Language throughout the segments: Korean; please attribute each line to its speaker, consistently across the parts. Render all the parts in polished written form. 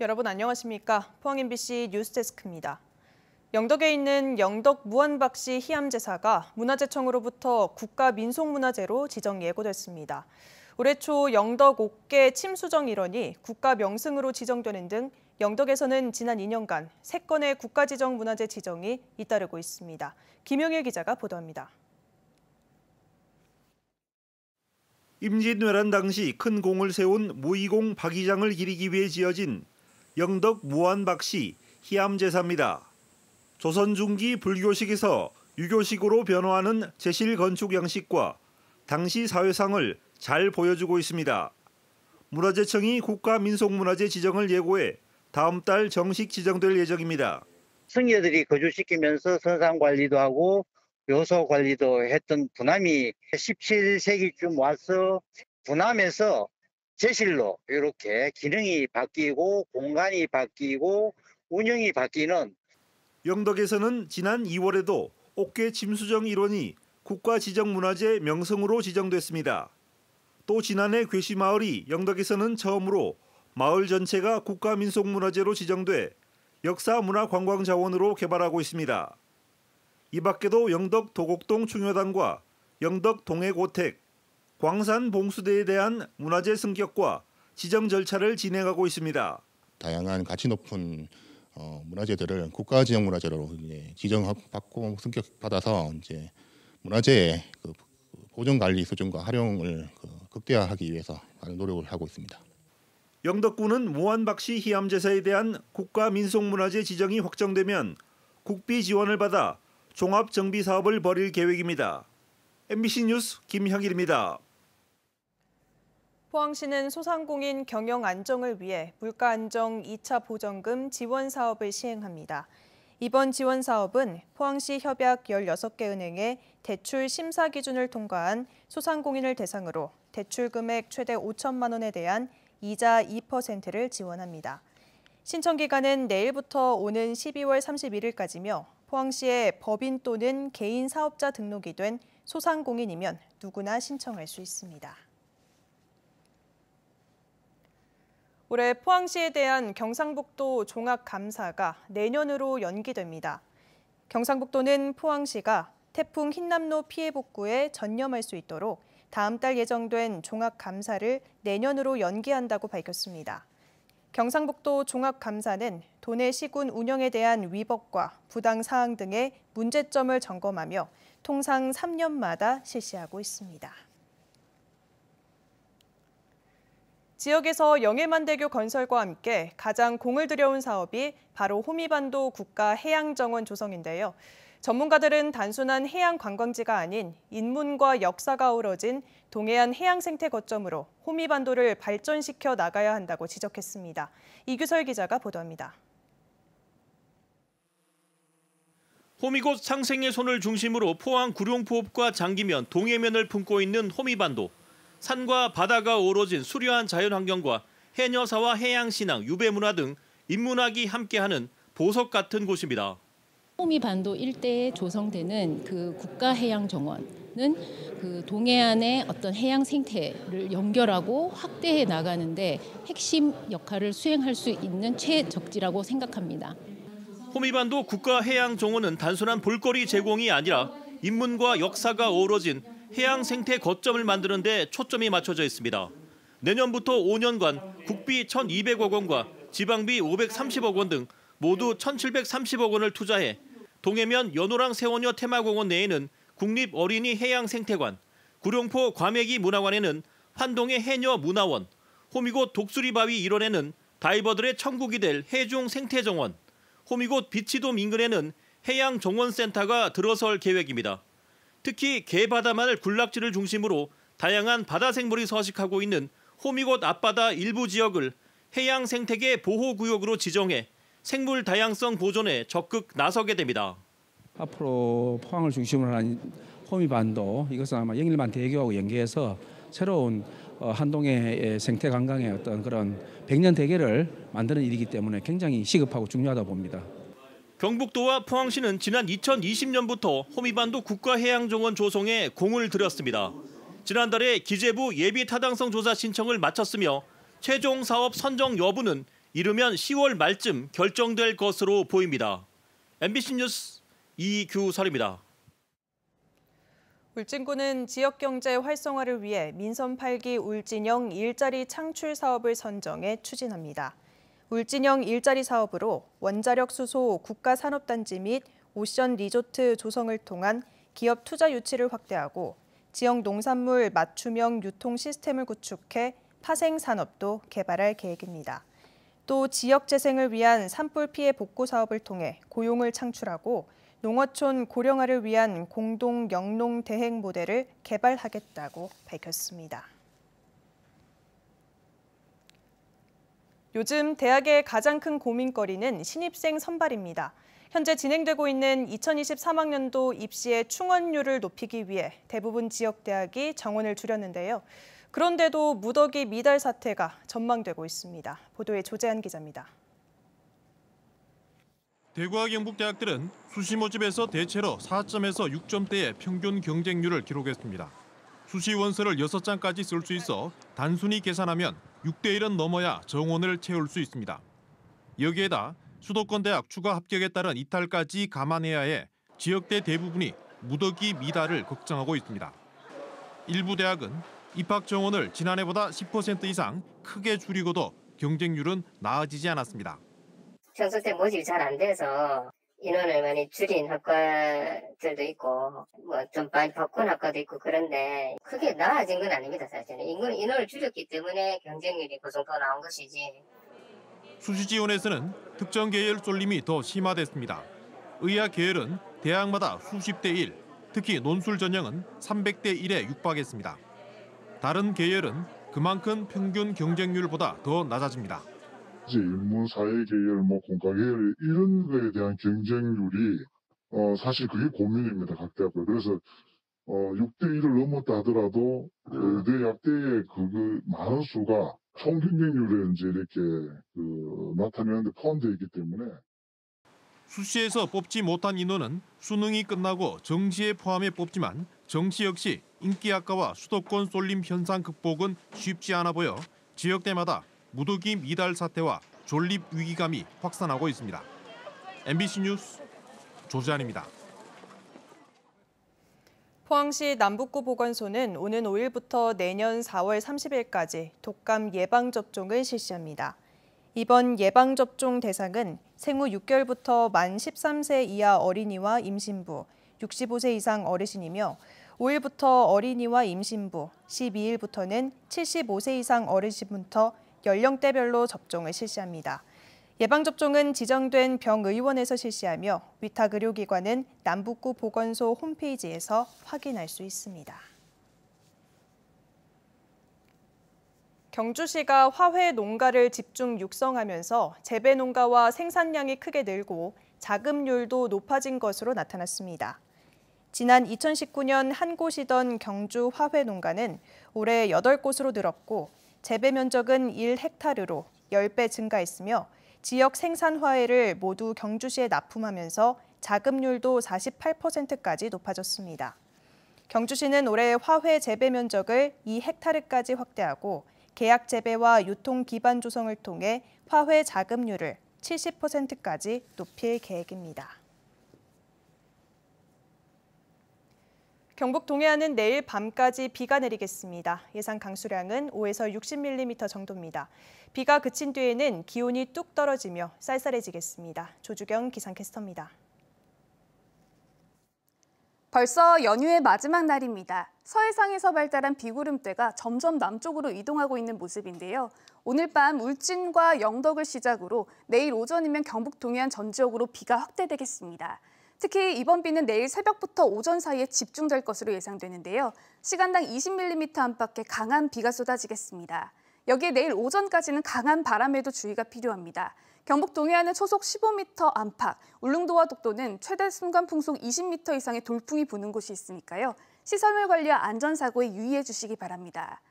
Speaker 1: 여러분 안녕하십니까? 포항 MBC 뉴스데스크입니다. 영덕에 있는 영덕 무안박씨 희암제사가 문화재청으로부터 국가민속문화재로 지정 예고됐습니다. 올해 초 영덕 옥계 침수정 일원이 국가명승으로 지정되는 등 영덕에서는 지난 2년간 3건의 국가지정문화재 지정이 잇따르고 있습니다. 김용일 기자가 보도합니다.
Speaker 2: 임진왜란 당시 큰 공을 세운 무의공 박이장을 기리기 위해 지어진 영덕 무안박씨 희암제사입니다. 조선 중기 불교식에서 유교식으로 변화하는 제실 건축 양식과 당시 사회상을 잘 보여주고 있습니다. 문화재청이 국가민속문화재 지정을 예고해 다음 달 정식 지정될 예정입니다.
Speaker 3: 승려들이 거주시키면서 선상 관리도 하고 묘소 관리도 했던 분함이 17세기쯤 와서 분함에서 제실로 이렇게 기능이 바뀌고 공간이 바뀌고 운영이 바뀌는.
Speaker 2: 영덕에서는 지난 2월에도 옥계 침수정 일원이 국가지정문화재 명성으로 지정됐습니다. 또 지난해 괴시마을이 영덕에서는 처음으로 마을 전체가 국가민속문화재로 지정돼 역사문화관광자원으로 개발하고 있습니다. 이 밖에도 영덕 도곡동 충효당과 영덕 동해고택, 광산 봉수대에 대한 문화재 승격과 지정 절차를 진행하고 있습니다.
Speaker 4: 다양한 가치 높은 문화재들을 국가지정문화재로 지정받고 승격받아서 이제 문화재의 보존 관리 수준과 활용을 극대화하기 위해서 많은 노력을 하고 있습니다.
Speaker 2: 영덕군은 무안박씨 희암제사에 대한 국가민속문화재 지정이 확정되면 국비 지원을 받아 종합정비 사업을 벌일 계획입니다. MBC 뉴스 김형일입니다.
Speaker 1: 포항시는 소상공인 경영 안정을 위해 물가 안정 2차 보전금 지원 사업을 시행합니다. 이번 지원 사업은 포항시 협약 16개 은행에 대출 심사 기준을 통과한 소상공인을 대상으로 대출 금액 최대 5천만 원에 대한 이자 2%를 지원합니다. 신청 기간은 내일부터 오는 12월 31일까지며 포항시에 법인 또는 개인 사업자 등록이 된 소상공인이면 누구나 신청할 수 있습니다. 올해 포항시에 대한 경상북도 종합감사가 내년으로 연기됩니다. 경상북도는 포항시가 태풍 흰남노 피해 복구에 전념할 수 있도록 다음 달 예정된 종합감사를 내년으로 연기한다고 밝혔습니다. 경상북도 종합감사는 도내 시군 운영에 대한 위법과 부당 사항 등의 문제점을 점검하며 통상 3년마다 실시하고 있습니다. 지역에서 영해만대교 건설과 함께 가장 공을 들여온 사업이 바로 호미반도 국가해양정원 조성인데요. 전문가들은 단순한 해양 관광지가 아닌 인문과 역사가 어우러진 동해안 해양생태 거점으로 호미반도를 발전시켜 나가야 한다고 지적했습니다. 이규설 기자가 보도합니다.
Speaker 5: 호미곶 상생의 손을 중심으로 포항 구룡포읍과 장기면 동해면을 품고 있는 호미반도. 산과 바다가 어우러진 수려한 자연환경과 해녀사와 해양신앙, 유배문화 등 인문학이 함께하는 보석 같은 곳입니다.
Speaker 6: 호미반도 일대에 조성되는 그 국가해양정원은 그 동해안의 어떤 해양 생태를 연결하고 확대해 나가는데 핵심 역할을 수행할 수 있는 최적지라고 생각합니다.
Speaker 5: 호미반도 국가해양정원은 단순한 볼거리 제공이 아니라 인문과 역사가 어우러진 해양 생태 거점을 만드는 데 초점이 맞춰져 있습니다. 내년부터 5년간 국비 1,200억 원과 지방비 530억 원 등 모두 1,730억 원을 투자해 동해면 연호랑 세원여 테마공원 내에는 국립어린이해양생태관, 구룡포 과메기 문화관에는 환동의 해녀문화원, 호미곶 독수리바위 일원에는 다이버들의 천국이 될 해중생태정원, 호미곶 비치돔 인근에는 해양정원센터가 들어설 계획입니다. 특히 개바다마을 군락지를 중심으로 다양한 바다 생물이 서식하고 있는 호미곶 앞바다 일부 지역을 해양생태계 보호구역으로 지정해 생물 다양성 보존에 적극 나서게 됩니다.
Speaker 7: 앞으로 포항을 중심으로 한 호미반도, 이것은 아마 영일만 대교하고 연계해서 새로운 한동해 생태 관광의 어떤 그런 100년 대계를 만드는 일이기 때문에 굉장히 시급하고 중요하다고 봅니다.
Speaker 5: 경북도와 포항시는 지난 2020년부터 호미반도 국가해양정원 조성에 공을 들였습니다. 지난달에 기재부 예비 타당성 조사 신청을 마쳤으며 최종 사업 선정 여부는 이르면 10월 말쯤 결정될 것으로 보입니다. MBC 뉴스 이규설입니다.
Speaker 1: 울진군은 지역경제 활성화를 위해 민선 8기 울진형 일자리 창출 사업을 선정해 추진합니다. 울진형 일자리 사업으로 원자력 수소 국가산업단지 및 오션 리조트 조성을 통한 기업 투자 유치를 확대하고 지역 농산물 맞춤형 유통 시스템을 구축해 파생 산업도 개발할 계획입니다. 또 지역 재생을 위한 산불 피해 복구 사업을 통해 고용을 창출하고 농어촌 고령화를 위한 공동 영농 대행 모델을 개발하겠다고 밝혔습니다. 요즘 대학의 가장 큰 고민거리는 신입생 선발입니다. 현재 진행되고 있는 2023학년도 입시의 충원률을 높이기 위해 대부분 지역 대학이 정원을 줄였는데요. 그런데도 무더기 미달 사태가 전망되고 있습니다. 보도에 조재한 기자입니다.
Speaker 8: 대구와 경북대학들은 수시 모집에서 대체로 4점에서 6점대의 평균 경쟁률을 기록했습니다. 수시 원서를 6장까지 쓸 수 있어 단순히 계산하면 6대 1은 넘어야 정원을 채울 수 있습니다. 여기에다 수도권 대학 추가 합격에 따른 이탈까지 감안해야 해 지역대 대부분이 무더기 미달을 걱정하고 있습니다. 일부 대학은 입학 정원을 지난해보다 10% 이상 크게 줄이고도 경쟁률은 나아지지 않았습니다.
Speaker 9: 평소 때 모집이 잘 안 돼서 인원을 많이 줄인 학과들도 있고 좀 많이 바꾼 학과도 있고 그런데 크게 나아진 건 아닙니다. 사실은 인원을 줄였기 때문에 경쟁률이 그 정도 나온 것이지.
Speaker 8: 수시 지원에서는 특정 계열 쏠림이 더 심화됐습니다. 의학 계열은 대학마다 수십 대 1, 특히 논술 전형은 300대 1에 육박했습니다. 다른 계열은 그만큼 평균 경쟁률보다 더 낮아집니다.
Speaker 10: 인문, 사회 계열, 공과 계열 이런 거에 대한 경쟁률이 사실 그게 고민입니다. 각 대학교. 그래서 6대 1을 넘었다 하더라도 의대 약대의 그 많은 수가 총 경쟁률에 이제 이렇게 나타내는데 포함되어 있기 때문에.
Speaker 8: 수시에서 뽑지 못한 인원은 수능이 끝나고 정시에 포함해 뽑지만 정시 역시 인기 학과와 수도권 쏠림 현상 극복은 쉽지 않아 보여 지역대마다 무더기 미달 사태와 존립 위기감이 확산하고 있습니다. MBC 뉴스 조재환입니다.
Speaker 1: 포항시 남북구 보건소는 오는 5일부터 내년 4월 30일까지 독감 예방접종을 실시합니다. 이번 예방접종 대상은 생후 6개월부터 만 13세 이하 어린이와 임신부, 65세 이상 어르신이며 5일부터 어린이와 임신부, 12일부터는 75세 이상 어르신부터 연령대별로 접종을 실시합니다. 예방접종은 지정된 병의원에서 실시하며 위탁 의료기관은 남북구 보건소 홈페이지에서 확인할 수 있습니다. 경주시가 화훼 농가를 집중 육성하면서 재배 농가와 생산량이 크게 늘고 자급률도 높아진 것으로 나타났습니다. 지난 2019년 한 곳이던 경주 화훼 농가는 올해 8곳으로 늘었고 재배 면적은 1헥타르로 10배 증가했으며 지역 생산 화훼를 모두 경주시에 납품하면서 자급률도 48%까지 높아졌습니다. 경주시는 올해 화훼 재배 면적을 2헥타르까지 확대하고 계약 재배와 유통 기반 조성을 통해 화훼 자급률을 70%까지 높일 계획입니다. 경북 동해안은 내일 밤까지 비가 내리겠습니다. 예상 강수량은 5에서 60mm 정도입니다. 비가 그친 뒤에는 기온이 뚝 떨어지며 쌀쌀해지겠습니다. 조주경 기상캐스터입니다.
Speaker 11: 벌써 연휴의 마지막 날입니다. 서해상에서 발달한 비구름대가 점점 남쪽으로 이동하고 있는 모습인데요. 오늘 밤 울진과 영덕을 시작으로 내일 오전이면 경북 동해안 전 지역으로 비가 확대되겠습니다. 특히 이번 비는 내일 새벽부터 오전 사이에 집중될 것으로 예상되는데요. 시간당 20mm 안팎의 강한 비가 쏟아지겠습니다. 여기에 내일 오전까지는 강한 바람에도 주의가 필요합니다. 경북 동해안은 초속 15m 안팎, 울릉도와 독도는 최대 순간 풍속 20m 이상의 돌풍이 부는 곳이 있으니까요. 시설물 관리와 안전사고에 유의해 주시기 바랍니다.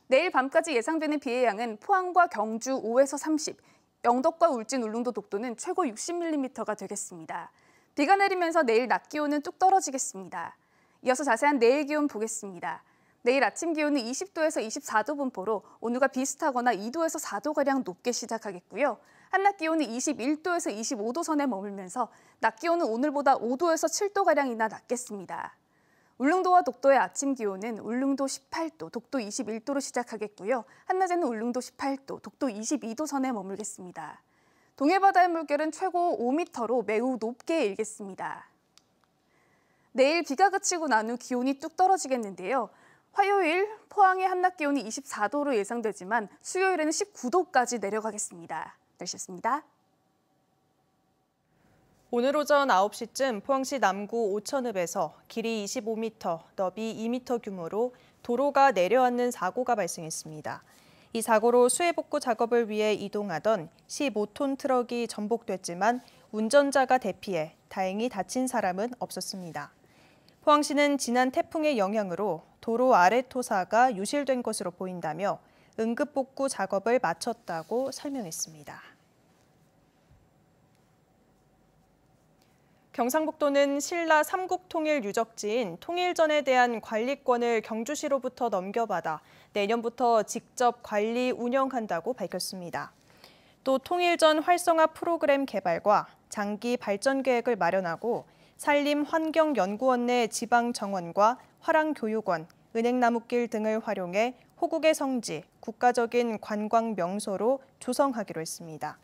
Speaker 11: 내일 밤까지 예상되는 비의 양은 포항과 경주 5에서 30, 영덕과 울진, 울릉도, 독도는 최고 60mm가 되겠습니다. 비가 내리면서 내일 낮 기온은 뚝 떨어지겠습니다. 이어서 자세한 내일 기온 보겠습니다. 내일 아침 기온은 20도에서 24도 분포로 오늘과 비슷하거나 2도에서 4도가량 높게 시작하겠고요. 한낮 기온은 21도에서 25도 선에 머물면서 낮 기온은 오늘보다 5도에서 7도가량이나 낮겠습니다. 울릉도와 독도의 아침 기온은 울릉도 18도, 독도 21도로 시작하겠고요. 한낮에는 울릉도 18도, 독도 22도 선에 머물겠습니다. 동해바다의 물결은 최고 5m로 매우 높게 일겠습니다. 내일 비가 그치고 난 후 기온이 뚝 떨어지겠는데요. 화요일 포항의 한낮 기온이 24도로 예상되지만 수요일에는 19도까지 내려가겠습니다. 날씨였습니다.
Speaker 1: 오늘 오전 9시쯤 포항시 남구 오천읍에서 길이 25m, 너비 2m 규모로 도로가 내려앉는 사고가 발생했습니다. 이 사고로 수해 복구 작업을 위해 이동하던 15톤 트럭이 전복됐지만 운전자가 대피해 다행히 다친 사람은 없었습니다. 포항시는 지난 태풍의 영향으로 도로 아래 토사가 유실된 것으로 보인다며 응급 복구 작업을 마쳤다고 설명했습니다. 경상북도는 신라 삼국통일 유적지인 통일전에 대한 관리권을 경주시로부터 넘겨받아 내년부터 직접 관리 운영한다고 밝혔습니다. 또 통일전 활성화 프로그램 개발과 장기 발전 계획을 마련하고 산림환경연구원 내 지방정원과 화랑교육원, 은행나무길 등을 활용해 호국의 성지, 국가적인 관광 명소로 조성하기로 했습니다.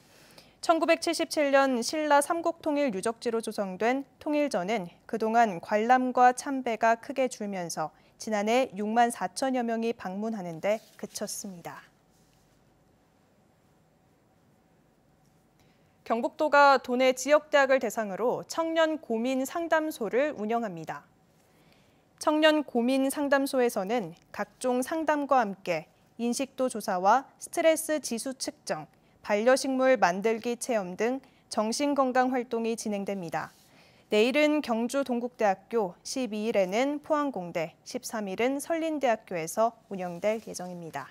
Speaker 1: 1977년 신라 삼국통일 유적지로 조성된 통일전은 그동안 관람과 참배가 크게 줄면서 지난해 6만 4천여 명이 방문하는 데 그쳤습니다. 경북도가 도내 지역대학을 대상으로 청년 고민 상담소를 운영합니다. 청년 고민 상담소에서는 각종 상담과 함께 인식도 조사와 스트레스 지수 측정, 반려식물 만들기 체험 등 정신건강 활동이 진행됩니다. 내일은 경주 동국대학교, 12일에는 포항공대, 13일은 설린대학교에서 운영될 예정입니다.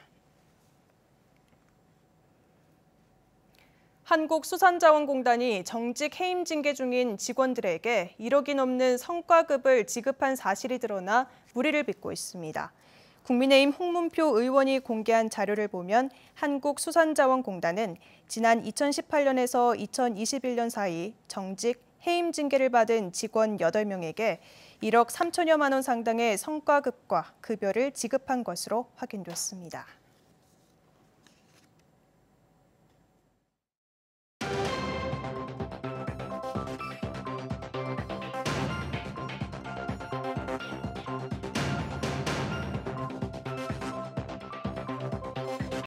Speaker 1: 한국수산자원공단이 정직 해임 징계 중인 직원들에게 1억이 넘는 성과급을 지급한 사실이 드러나 물의를 빚고 있습니다. 국민의힘 홍문표 의원이 공개한 자료를 보면 한국수산자원공단은 지난 2018년에서 2021년 사이 정직 해임 징계를 받은 직원 8명에게 1억 3천여만 원 상당의 성과급과 급여를 지급한 것으로 확인됐습니다.